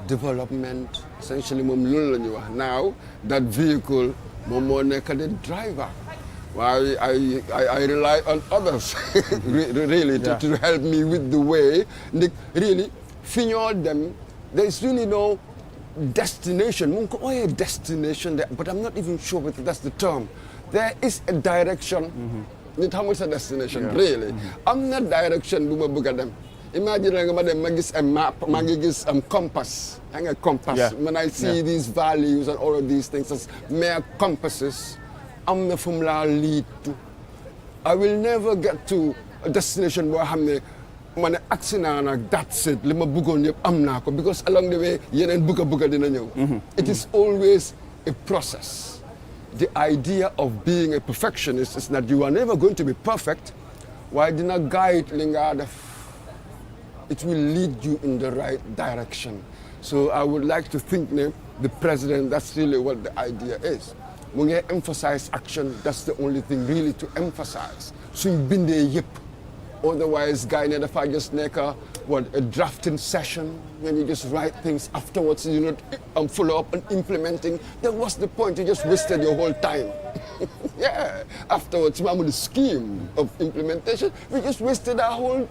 development, essentially moom loolu la ñuy wax. Now that vehicle moom moo nekk the driver. Well, I rely on others really to help me with the way. Really, finyol them. There is really no destination. Munko a destination there, but I'm not even sure whether that's the term. There is a direction. How much a destination? Yeah. Really, I'm not direction. Do them. Imagine a map, magis compass, hang a compass. Yeah. When I see these values and all of these things as mere compasses. I'm the from la lead to. I will never get to a destination where I'm man accident that's it. Lima bugon yep amnako because along the way yenen buka dina ñew. It is always a process. The idea of being a perfectionist is that you are never going to be perfect. Why did not guide linga? It will lead you in the right direction. So I would like to think the president, that's really what the idea is. When you emphasize action, that's the only thing really to emphasize. So you've been there, yip. Otherwise, guy never just make a drafting session when you just write things afterwards, you not follow up and implementing. Then what's the point? You just wasted your whole time. Yeah. Afterwards, with the scheme of implementation, we just wasted our whole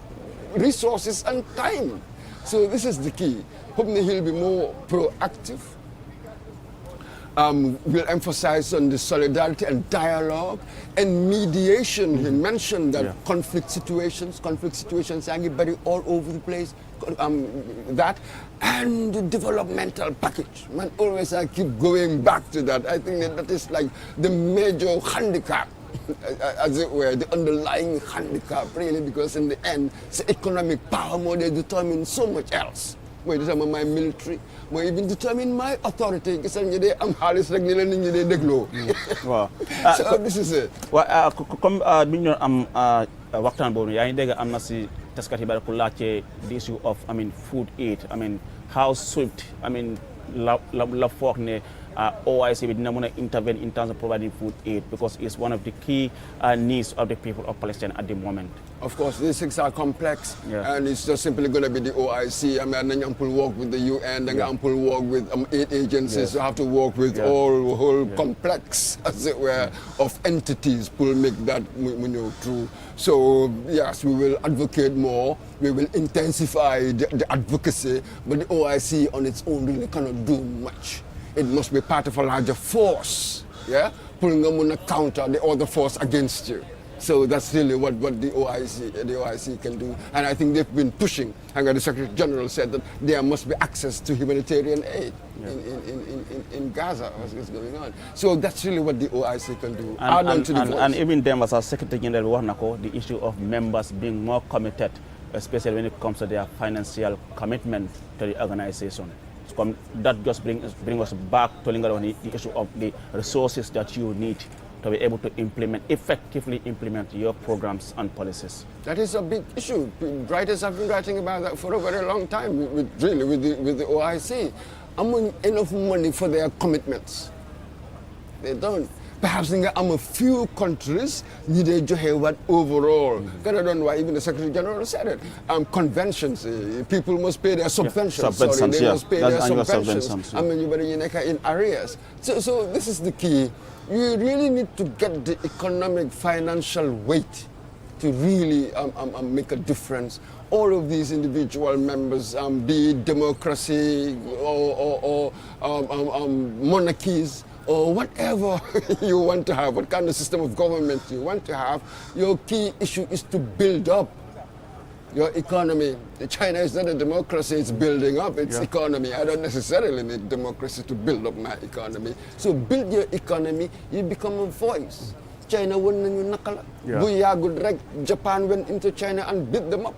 resources and time. So this is the key. Hopefully he'll be more proactive. We'll emphasize on the solidarity and dialogue and mediation. He mentioned that conflict situations everybody all over the place, that and the developmental package. Man, always I keep going back to that. I think that is like the major handicap, as it were, the underlying handicap really, because in the end, it's economic power more they determine so much else. Mooy determine my military, mooy even determine my authority. Gis nañu ne am xaalis rek ñu leen nit ñi dee dégloo. Waaw. So this is it. Waaw comme bi ñu am waxtaan boobu yaa ngi dégg am na si taskat yi bari ku laajte the issue of food aid. How swift la foog ne OIC bi dina mën a intervene in terms of providing food aid because it's one of the key needs of the people of Palestine at the moment. Of course, these things are complex, and it's just simply going to be the OIC. Then you have to work with the UN, then you have to work with aid agencies. You have to work with whole complex, as it were, of entities to make that true. So yes, we will advocate more. We will intensify the advocacy, but the OIC on its own really cannot do much. It must be part of a larger force, pulling them on a counter the other force against you. So that's really what the OIC can do. And I think they've been pushing. And the Secretary General said that there must be access to humanitarian aid in Gaza, what's going on. So that's really what the OIC can do. And even them as a Secretary General, the issue of members being more committed, especially when it comes to their financial commitment to the organization. So that just bring us back to the issue of the resources that you need to be able to effectively implement your programs and policies. That is a big issue. Writers have been writing about that for a very long time, with the OIC. Enough money for their commitments. They don't. Perhaps in a few countries, need to have what overall. I don't know why even the Secretary General said it. Conventions, people must pay their subventions. They must pay their subventions. In arrears. So this is the key. You really need to get the economic, financial weight to really make a difference. All of these individual members, be it democracy or monarchies, or whatever you want to have, what kind of system of government you want to have, your key issue is to build up your economy. China is not a democracy, it's building up its economy. I don't necessarily need democracy to build up my economy. So build your economy, you become a voice. China won nañu naka la. Bu yàggul rek Japan went into China and beat them up.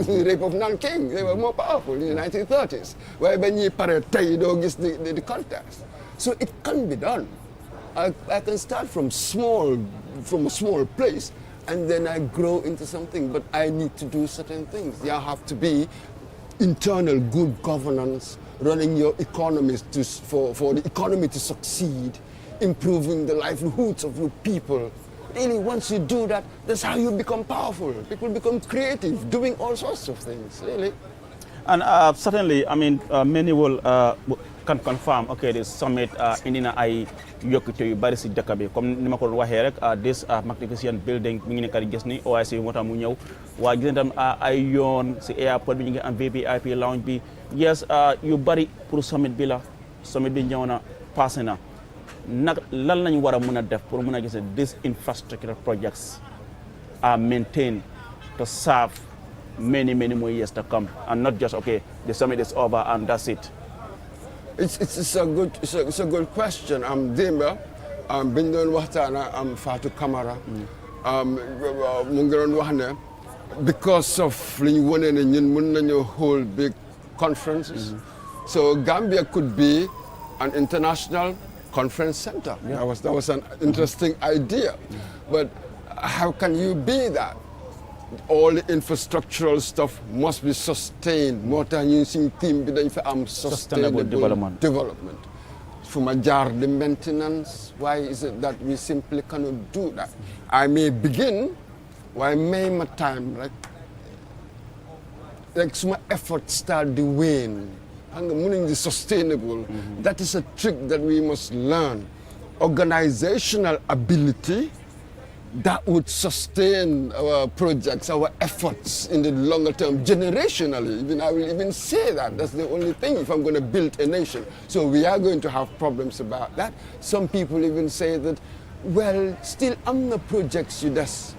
The rape of Nanking, they were more powerful in the 1930s. Waaye ba ñuy pare tey doo gis the context. So it can be done. I can start from a small place, and then I grow into something, but I need to do certain things. There have to be internal good governance, running your economies for the economy to succeed, improving the livelihoods of your people. Really, once you do that, that's how you become powerful. People become creative, doing all sorts of things, really. And certainly, I mean, many will can confirm, okay, this summit indi na ay yokkute yu bari si dëkk bi comme ni ma ko waxee rek this magnificent building mi ngi nekk di gis ni OIC moo tax mu ñëw waaye gis nañ tam ay yoon si airport bi ñu ngi am VIP lounge bi yes yu bari pour summit bi la summit bi ñëw na passé na nag lan lañu war a mën a def pour mën a gis ne these infrastructure projects are maintained to serve many more years to come and not just okay the summit is over and that's it. It's a good question. Demba, biñ doon waxtaana Fatou Camara mu ngi doon wax ne because of li ñu wone ne ñun mën nañu hold big conferences. So Gambia could be an international conference center. Yeah. That was an interesting idea. But how can you be that? All the infrastructural stuff must be sustained. More than using team sustainable development. From a jar the maintenance, why is it that we simply cannot do that? I may begin, why may my time like some effort start the wane. Meaning the sustainable. That is a trick that we must learn. Organizational ability that would sustain our projects, our efforts in the longer term, generationally. Even I will even say that. That's the only thing if I'm going to build a nation. So we are going to have problems about that. Some people even say that, well, still I'm the projects you does.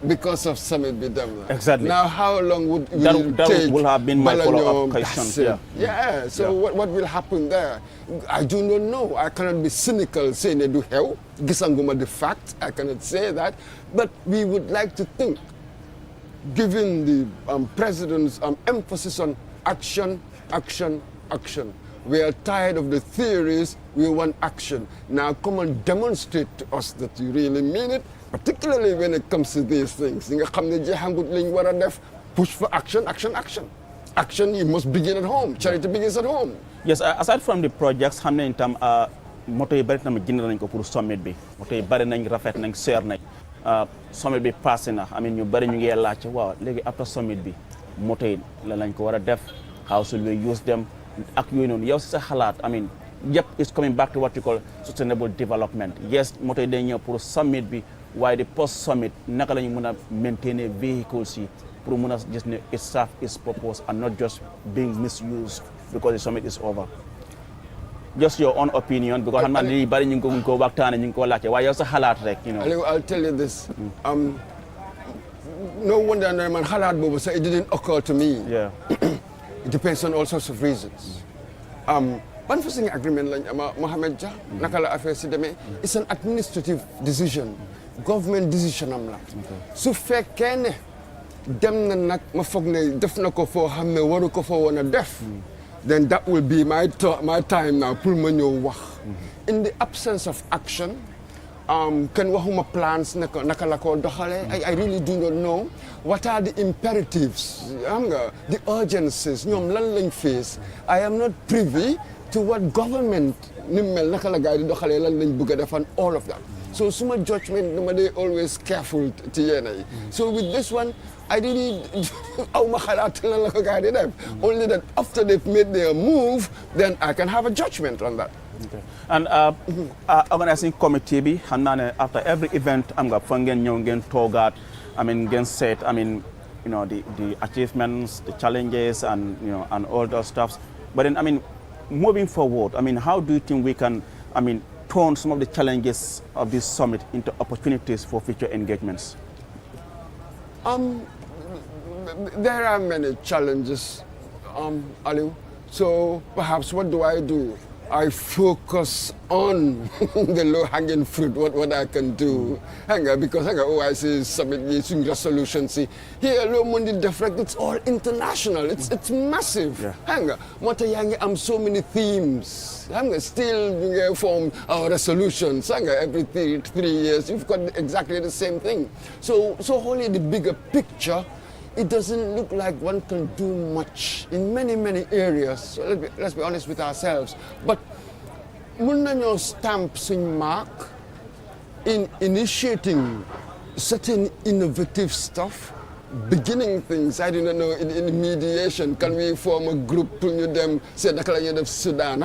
Because of summit be done. Exactly. Now how long would it take? That will have been my follow-up question. Yeah. So what will happen there? I do not know. I cannot be cynical saying they do hell. Gisanguma the fact. I cannot say that. But we would like to think, given the president's emphasis on action. We are tired of the theories. We want action. Now come and demonstrate to us that you really mean it. Particularly when it comes to these things. Push for action. Action, you must begin at home. Charity begins at home. Yes, aside from the projects, xam nañ tam moto yi bari tam jënd nañ ko pour summit bi. Moto yi bari nañ rafet nañ seer nañ. Summit bi passé na. I mean ñu bari ñu ngi laaj waaw léegi after summit bi moto yi la lañ ko war a def. How should we use them? Ak yooyu noonu yow si sa xalaat I mean yep, it's coming back to what you call sustainable development. Yes, moto yi dañ ñëw pour summit bi. Why the post-summit, naka lañu mën a maintain vehicles yi pour mën a gis ne it serve its purpose and not just being misused because the summit is over. Just your own opinion because xam naa li bari ñu ngi ko waxtaane ñu ngi ko laajte waaye yow sa xalaat rek you know. I'll tell you this. No wonder man xalaat boobu sax it didn't occur to me. Yeah. It depends on all sorts of reasons. Ban façon agreement lañ ama Mohamed Jah naka la affaire si demee it's an administrative decision. Government decision am la su fekkee ne dem na nag ma foog ne def na ko foo xam ne waru ko foo woon a def then that will be my time now pour ma ñëw wax in the absence of action kenn waxuma plans naka la ko doxalee I really do not know what are the imperatives xam nga the urgencies ñoom lan lañ face I am not privy to what government ni mel naka la gaay di doxalee lan lañ bëgg a def and all of that. So suma judgment nobody always careful to yena. So with this one I really only that after they've made their move then I can have a judgment on that. Okay. And organizing committee bi xamna after every event am nga fa ngeen ñew ngeen togaat I mean ngeen set I mean you know the achievements, the challenges and you know and all those stuffs. But then I mean moving forward I mean how do you think we can I mean turn some of the challenges of this summit into opportunities for future engagements? There are many challenges, Aliu. So perhaps what do I do? I focus on the low-hanging fruit, what I can do. Because OIC Summit using resolution. See, here, Low Mundi Deflect, it's all international. It's massive. I'm so many themes. Still form our resolutions. Every 3 years, you've got exactly the same thing. So only the bigger picture, it doesn't look like one can do much in many areas. So let's be honest with ourselves. But mun nañoo stamp suñ mark in initiating certain innovative stuff, beginning things. I don't know, in mediation, can we form a group pour ñu dem say naka la ñuy def Sudan?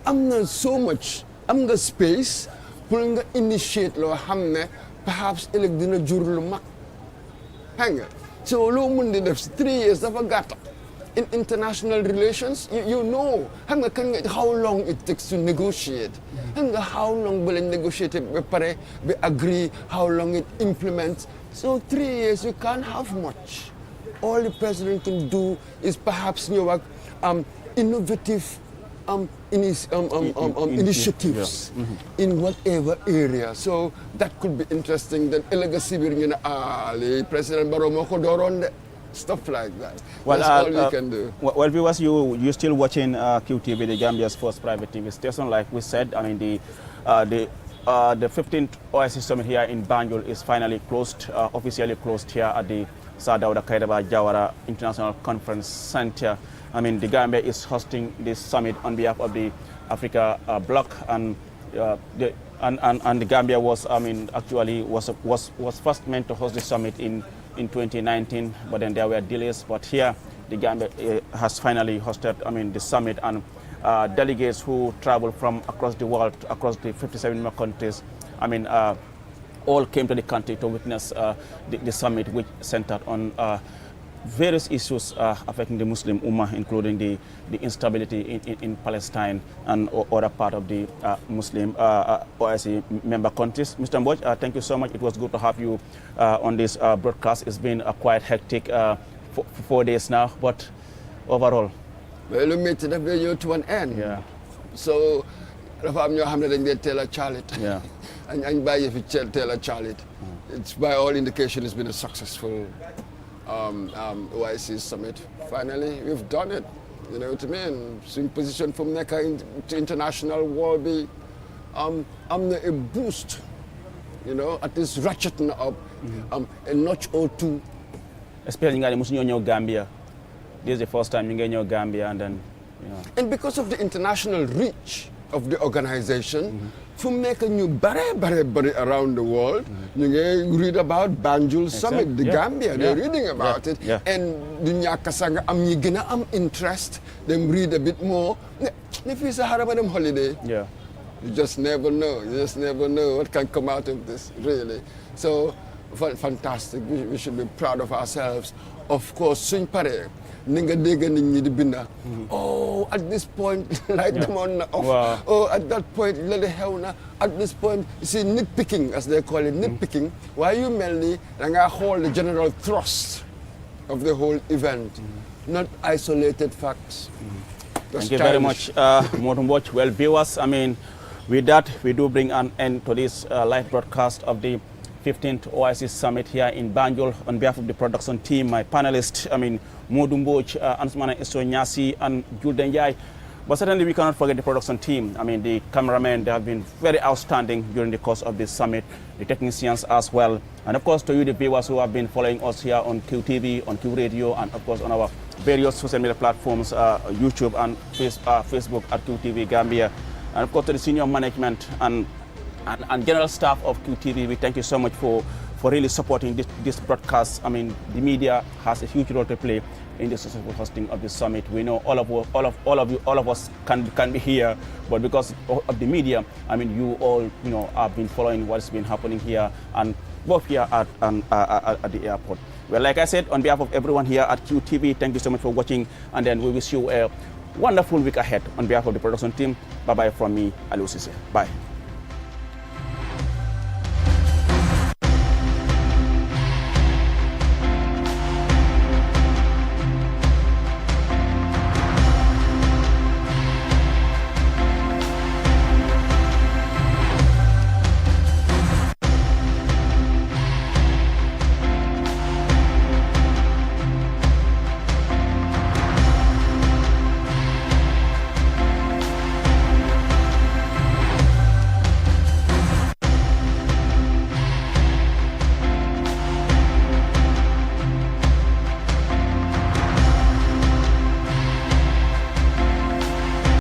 Am na so much, am nga space pour nga initiate loo xam ne perhaps ëllëg dina jur lu mag. So loo mun di def 3 years dafa gàtt. In international relations, you know how long it takes to negotiate. How long will it negotiate, agree, how long it implements. So 3 years, you can't have much. All the president can do is perhaps innovative initiatives in whatever area. So that could be interesting. Then President Barrow stuff like that. Well, that's all you can do. Well, viewers, you're still watching QTV, the Gambia's first private TV station. Like we said, I mean, the 15th OIC Summit here in Banjul is finally closed, officially closed here at the Sir Dawda Kairaba Jawara International Conference Center. I mean, the Gambia is hosting this summit on behalf of the Africa Bloc, and the Gambia was, I mean, actually was first meant to host the summit in 2019, but then there were delays. But here, the Gambia has finally hosted, I mean, the summit, and delegates who travel from across the world, across the 57 member countries, I mean, all came to the country to witness the summit, which centered on various issues affecting the Muslim Ummah, including the instability in Palestine and other part of the Muslim OIC member countries. Mr. Mboj, thank you so much. It was good to have you on this broadcast. It's been quite hectic for 4 days now, but overall. Well, we made the video to an end. Yeah. So, if I'm your hamlet and they tell a Charlie. Yeah. And by if you tell a Charlie, it's by all indication it's been a successful OIC summit. Finally, we've done it. You know what I mean? So in position from NECA to international world be a boost, you know, at least ratcheting up a notch or two. Especially in Gambia. This is the first time you get Gambia, and then, you know. And because of the international reach of the organization, from making you bare around the world, you read about Banjul Summit, the Gambia, they're reading about it, and the Nyakasanga am interest, them read a bit more. If it's a Haramadam holiday, you just never know. You just never know what can come out of this, really. So, fantastic. We should be proud of ourselves. Of course, swing pare. Oh, at this point, light them on off. Wow. Oh, at that point, let the hell now. At this point, you see, nitpicking, as they call it, nitpicking. Why you mainly hold the general thrust of the whole event, not isolated facts. Thank you very much, Modumboj. Well, viewers, I mean, with that, we do bring an end to this live broadcast of the 15th OIC Summit here in Banjul. On behalf of the production team, my panelists, I mean, Modumboj, Ansmana Esonyasi, and Julden Jai. But certainly we cannot forget the production team. I mean, the cameramen, they have been very outstanding during the course of this summit, the technicians as well. And of course, to you, the viewers who have been following us here on QTV, on Q Radio, and of course on our various social media platforms, YouTube and Facebook at QTV Gambia. And of course, to the senior management and general staff of QTV, we thank you so much for really supporting this broadcast. I mean, the media has a huge role to play in the successful hosting of this summit. We know all of us can be here, but because of the media, I mean, you all, you know, have been following what's been happening here, and both here at the airport. Well, like I said, on behalf of everyone here at QTV, thank you so much for watching, and then we wish you a wonderful week ahead. On behalf of the production team, bye-bye from me, Aliou Cissé. Bye.